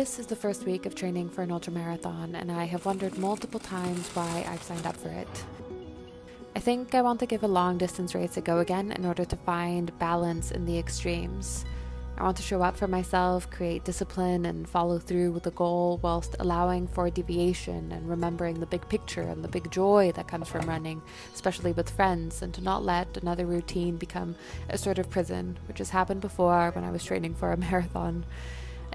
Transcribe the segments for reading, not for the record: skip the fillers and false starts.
This is the first week of training for an ultramarathon, and I have wondered multiple times why I've signed up for it. I think I want to give a long distance race a go again in order to find balance in the extremes. I want to show up for myself, create discipline, and follow through with the goal whilst allowing for deviation and remembering the big picture and the big joy that comes from running, especially with friends, and to not let another routine become a sort of prison, which has happened before when I was training for a marathon.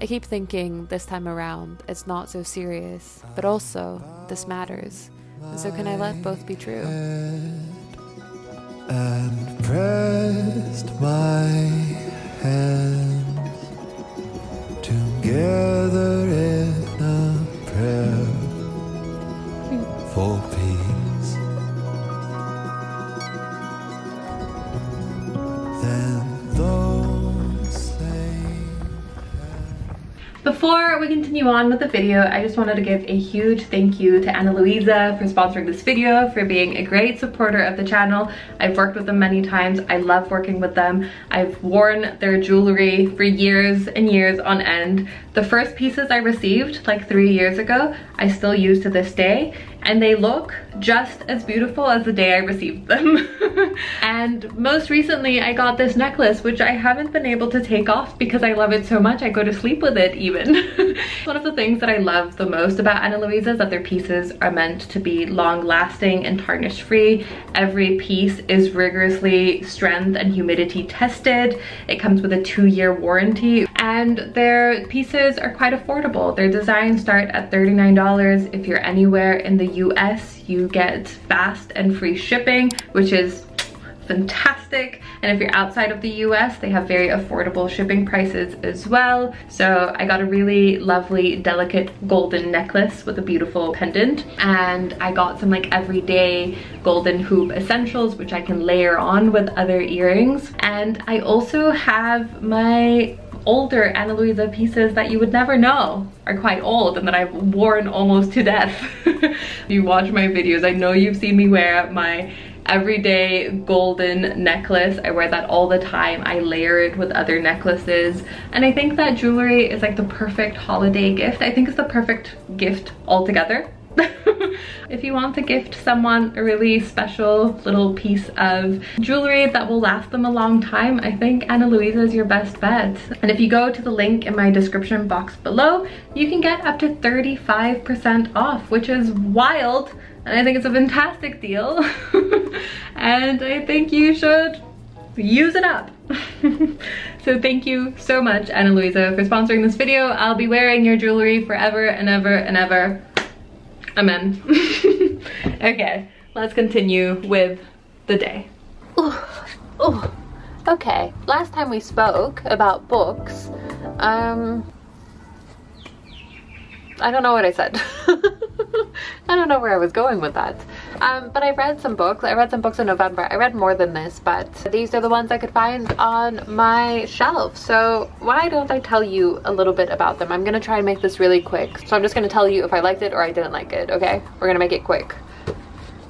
I keep thinking this time around it's not so serious, but also this matters. And so can I let both be true? And pressed my hands together in a prayer for peace. Then those same Before we continue on with the video, I just wanted to give a huge thank you to Ana Luisa for sponsoring this video, for being a great supporter of the channel. I've worked with them many times. I love working with them. I've worn their jewelry for years and years on end. The first pieces I received like 3 years ago, I still use to this day, and they look just as beautiful as the day I received them. And most recently I got this necklace, which I haven't been able to take off because I love it so much I go to sleep with it even. One of the things that I love the most about Ana Luisa is that their pieces are meant to be long lasting and tarnish free. Every piece is rigorously strength and humidity tested. It comes with a 2-year warranty, and their pieces are quite affordable. Their designs start at $39. If you're anywhere in the US, you get fast and free shipping, which is fantastic. And if you're outside of the US, they have very affordable shipping prices as well. So I got a really lovely, delicate golden necklace with a beautiful pendant, and I got some like everyday golden hoop essentials which I can layer on with other earrings. And I also have my older Ana Luisa pieces that you would never know are quite old and that I've worn almost to death. If you watch my videos, I know you've seen me wear my everyday golden necklace. I wear that all the time. I layer it with other necklaces, and I think that jewelry is like the perfect holiday gift. I think it's the perfect gift altogether. If you want to gift someone a really special little piece of jewelry that will last them a long time, I think Ana Luisa is your best bet. And if you go to the link in my description box below, you can get up to 35% off, which is wild. And I think it's a fantastic deal. And I think you should use it up. So thank you so much, Ana Luisa, for sponsoring this video. I'll be wearing your jewelry forever and ever and ever. Amen. Okay, let's continue with the day. Ooh. Okay, last time we spoke about books, I don't know what I said. I don't know where I was going with that. But I read some books. I read some books in November. I read more than this, but these are the ones I could find on my shelf. So why don't I tell you a little bit about them? I'm gonna try and make this really quick. So I'm just gonna tell you if I liked it or I didn't like it, okay? We're gonna make it quick.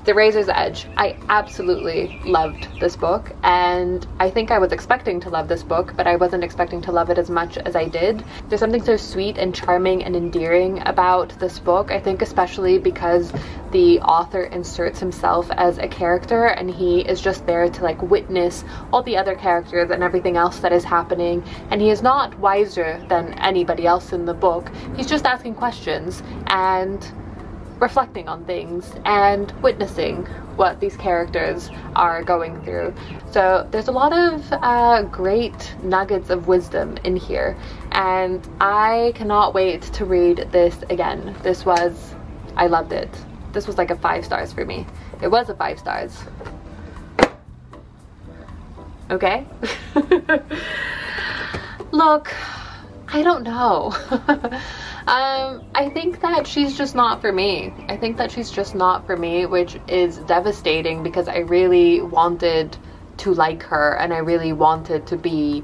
The Razor's Edge. I absolutely loved this book, and I think I was expecting to love this book, but I wasn't expecting to love it as much as I did. There's something so sweet and charming and endearing about this book, I think, especially because the author inserts himself as a character, and he is just there to like witness all the other characters and everything else that is happening, and he is not wiser than anybody else in the book. He's just asking questions and reflecting on things and witnessing what these characters are going through. So there's a lot of great nuggets of wisdom in here, and I cannot wait to read this again. I loved it. This was like a 5 stars for me. It was a 5 stars. Okay? Look, I don't know. I think that she's just not for me. I think that she's just not for me, which is devastating because I really wanted to like her and I really wanted to be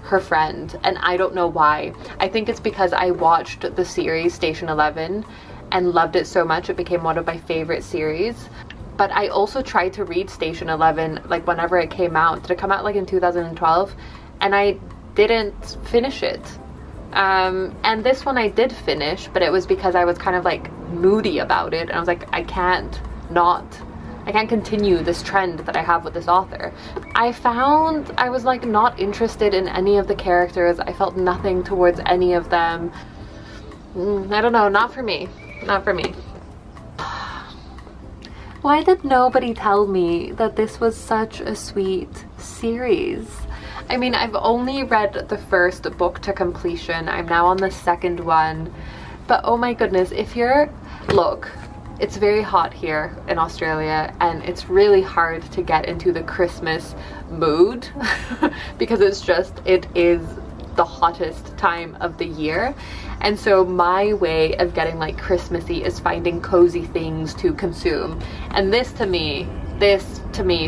her friend, and I don't know why. I think it's because I watched the series Station 11 and loved it so much. It became one of my favorite series. But I also tried to read Station 11 like whenever it came out. Did it come out like in 2012? And I didn't finish it. And this one I did finish, but it was because I was kind of like moody about it, and I was like, I can't continue this trend that I have with this author. I found I was like not interested in any of the characters. I felt nothing towards any of them. I don't know, not for me. Not for me. Why did nobody tell me that this was such a sweet series? I mean, I've only read the first book to completion. I'm now on the second one. But oh my goodness, look, it's very hot here in Australia, and it's really hard to get into the Christmas mood because it is the hottest time of the year. And so my way of getting like Christmassy is finding cozy things to consume. And this to me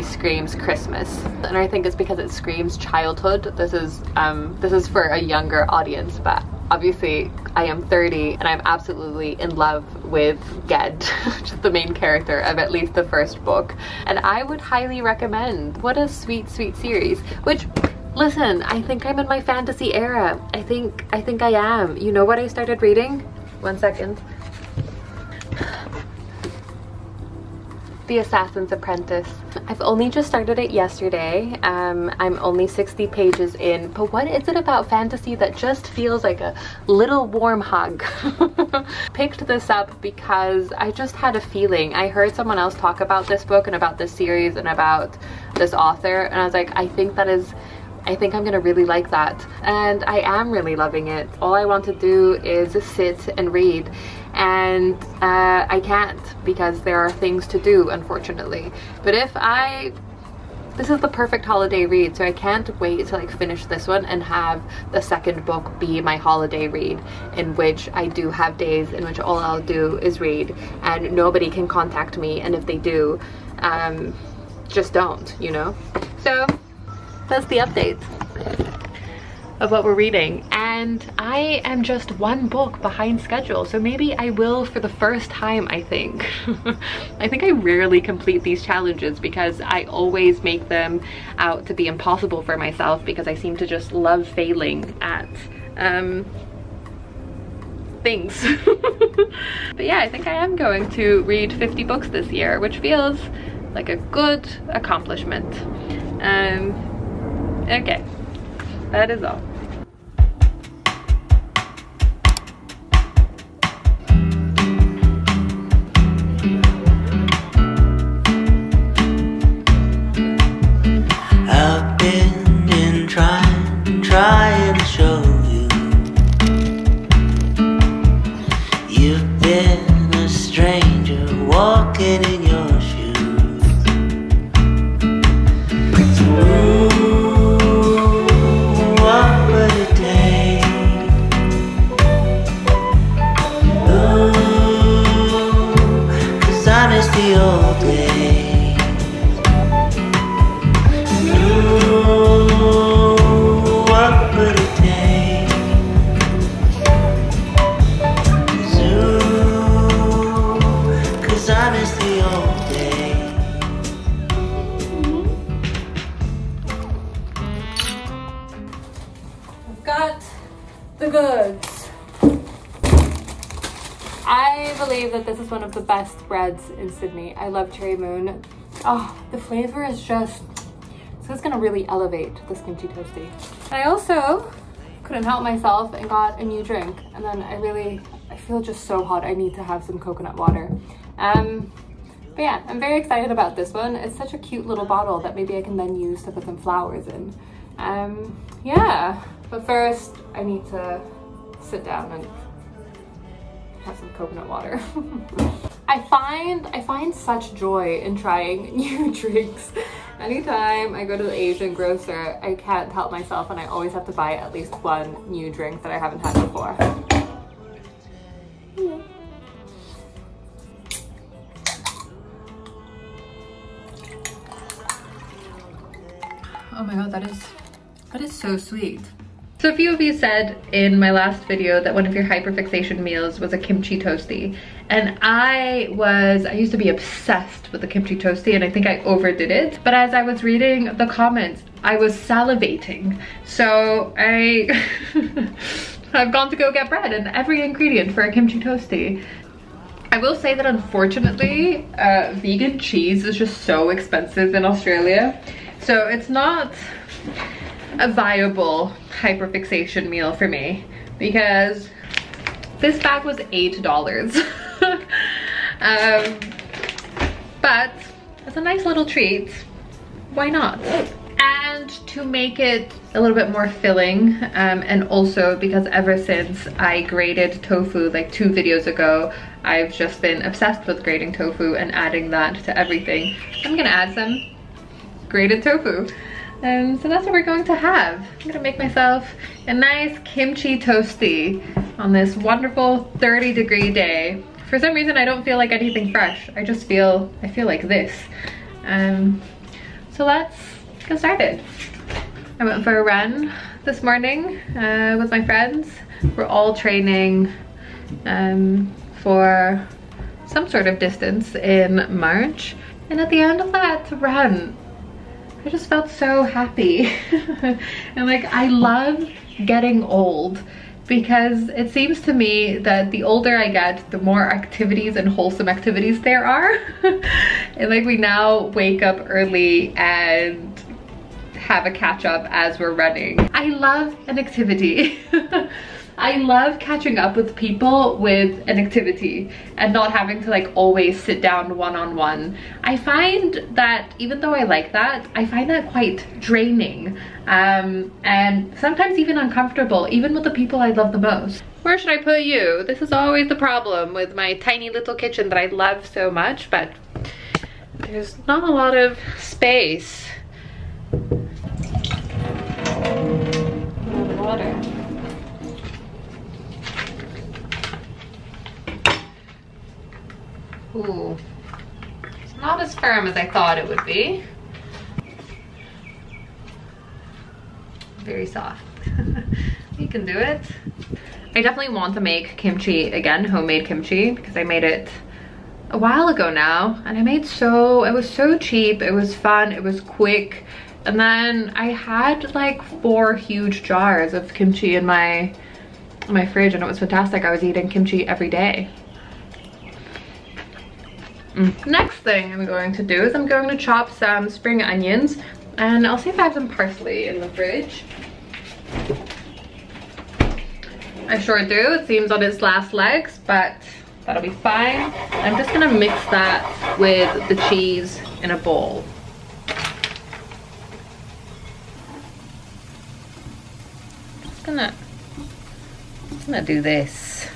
screams Christmas. And I think it's because it screams childhood. This is for a younger audience, but obviously I am 30 and I'm absolutely in love with Ged, just the main character of at least the first book. And I would highly recommend. What a sweet, sweet series. Which, listen, I think I'm in my fantasy era. I think I am. You know what I started reading? 1 second. The Assassin's Apprentice. I've only just started it yesterday. I'm only 60 pages in, but what is it about fantasy that just feels like a little warm hug? Picked this up because I just had a feeling. I heard someone else talk about this book and about this series and about this author, and I was like, I think I'm gonna really like that. And I am really loving it. All I want to do is sit and read. And I can't because there are things to do, unfortunately. But this is the perfect holiday read, so I can't wait to like finish this one and have the second book be my holiday read, in which I do have days in which all I'll do is read and nobody can contact me, and if they do, just don't, you know? So that's the update of what we're reading, and I am just one book behind schedule, so maybe I will for the first time, I think. I think I rarely complete these challenges because I always make them out to be impossible for myself because I seem to just love failing at things. But yeah, I think I am going to read 50 books this year, which feels like a good accomplishment. Okay, that is all. I've been trying to show you. You've been a stranger walking in your shoes. What would it take? Ooh, 'cause I miss the old days. What would it take? Zoo, 'cause I miss the old days. I've got the goods. I believe that this is one of the best breads in Sydney. I love Cherry Moon. Oh, the flavor is just, so it's gonna really elevate this kimchi toasty. I also couldn't help myself and got a new drink, and then I feel just so hot. I need to have some coconut water. But yeah, I'm very excited about this one. It's such a cute little bottle that maybe I can then use to put some flowers in. Yeah, but first I need to sit down and have some coconut water. I find such joy in trying new drinks. Anytime I go to the Asian grocer, I can't help myself and I always have to buy at least one new drink that I haven't had before. Yeah. Oh my god, that is so sweet. So a few of you said in my last video that one of your hyperfixation meals was a kimchi toasty. And I used to be obsessed with the kimchi toasty, and I think I overdid it. But as I was reading the comments, I was salivating. So I I've gone to go get bread and every ingredient for a kimchi toasty. I will say that unfortunately, vegan cheese is just so expensive in Australia. So it's not a viable hyperfixation meal for me because this bag was $8. But it's a nice little treat. Why not? And to make it a little bit more filling, and also because ever since I grated tofu like 2 videos ago, I've just been obsessed with grating tofu and adding that to everything. I'm gonna add some grated tofu. So that's what we're going to have. I'm gonna make myself a nice kimchi toasty on this wonderful 30-degree day. For some reason, I don't feel like anything fresh. I feel like this. So let's get started. I went for a run this morning with my friends. We're all training for some sort of distance in March. And at the end of that run, I just felt so happy. And like, I love getting old because it seems to me that the older I get, the more activities and wholesome activities there are. And like, we now wake up early and have a catch up as we're running. I love an activity. I love catching up with people with an activity and not having to like always sit down one-on-one. I find that even though I like that, I find that quite draining and sometimes even uncomfortable, even with the people I love the most. Where should I put you? This is always the problem with my tiny little kitchen that I love so much, but there's not a lot of space. Water. Ooh, it's not as firm as I thought it would be. Very soft. You can do it. I definitely want to make kimchi again, homemade kimchi, because I made it a while ago now, and it was so cheap, it was fun, it was quick, and then I had like 4 huge jars of kimchi in my fridge, and it was fantastic. I was eating kimchi every day. Next thing I'm going to do is I'm going to chop some spring onions, and I'll see if I have some parsley in the fridge. I sure do. It seems on its last legs, but that'll be fine. I'm just gonna mix that with the cheese in a bowl. Just gonna do this.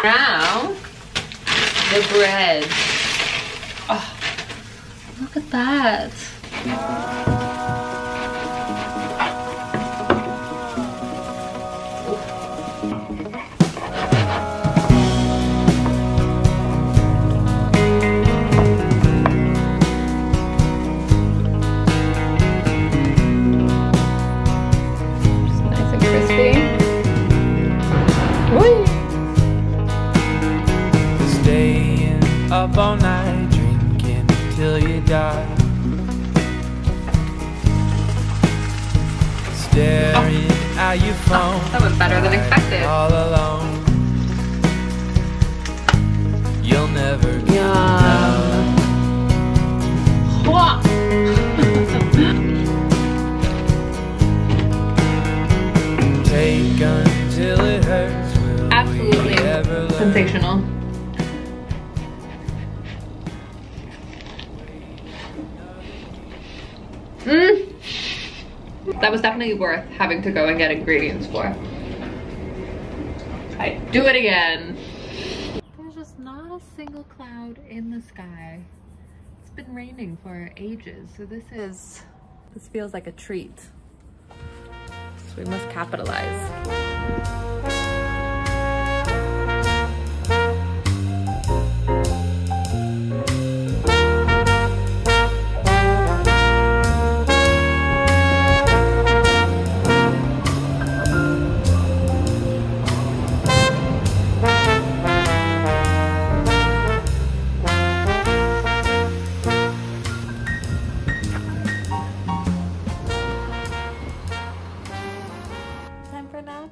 Now, the bread. Oh, look at that. Up all night drinking till you die, staring at your phone. That was better than expected. All alone, you'll never get Take until it hurts. Will absolutely we ever learn? Sensational. That was definitely worth having to go and get ingredients for. I'd do it again. There's just not a single cloud in the sky. It's been raining for ages, so this feels like a treat. So we must capitalize. nap?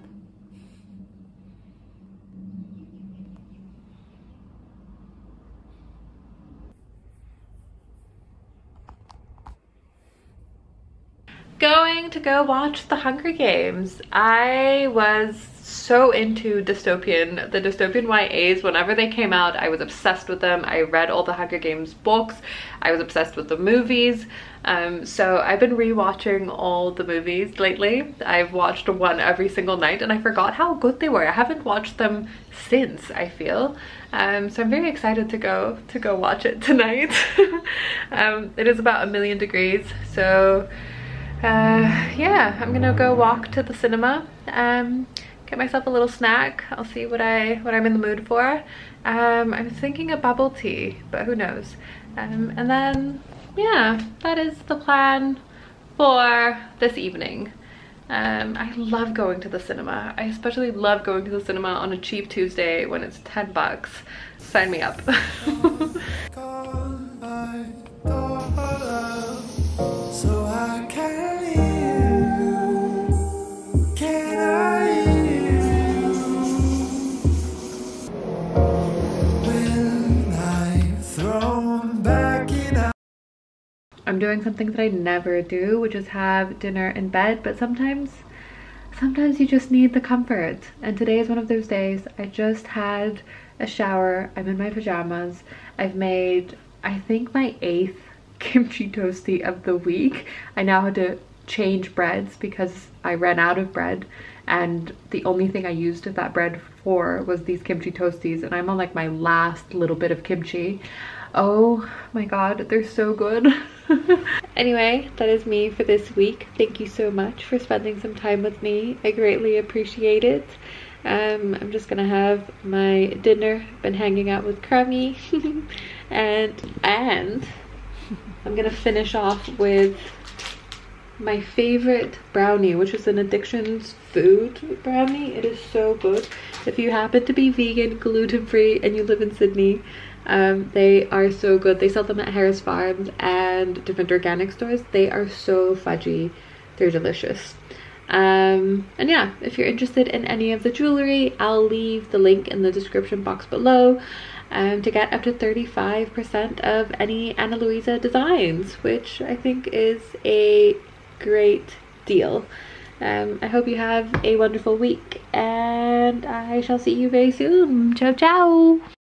Going to go watch The Hunger Games. I was so into the dystopian YAs. Whenever they came out, I was obsessed with them. I read all the Hunger Games books. I was obsessed with the movies. So I've been rewatching all the movies lately. I've watched one every single night and I forgot how good they were. I haven't watched them since, I feel. So I'm very excited to go watch it tonight. It is about 1,000,000 degrees, so yeah, I'm gonna go walk to the cinema, get myself a little snack. I'll see what I'm in the mood for. I'm thinking a bubble tea, but who knows. And then yeah, that is the plan for this evening. I love going to the cinema. I especially love going to the cinema on a cheap Tuesday when it's 10 bucks. Sign me up. So I can hear you. Can I hear you? When I'm thrown back in. I'm doing something that I never do, which is have dinner in bed, but sometimes you just need the comfort. And today is one of those days. I just had a shower. I'm in my pajamas. I've made, I think, my 8th kimchi toasty of the week. I now had to change breads because I ran out of bread, and the only thing I used that bread for was these kimchi toasties, and I'm on like my last little bit of kimchi. Oh my god, they're so good. Anyway, that is me for this week. Thank you so much for spending some time with me. I greatly appreciate it. I'm just gonna have my dinner. Been hanging out with Crummy and I'm gonna finish off with my favorite brownie, which is an Addictions food brownie. It is so good. If you happen to be vegan, gluten-free, and you live in Sydney, they are so good. They sell them at Harris Farms and different organic stores. They are so fudgy. They're delicious. And yeah, if you're interested in any of the jewelry, I'll leave the link in the description box below to get up to 35% of any Ana Luisa designs, which I think is a great deal. I hope you have a wonderful week, and I shall see you very soon. Ciao ciao.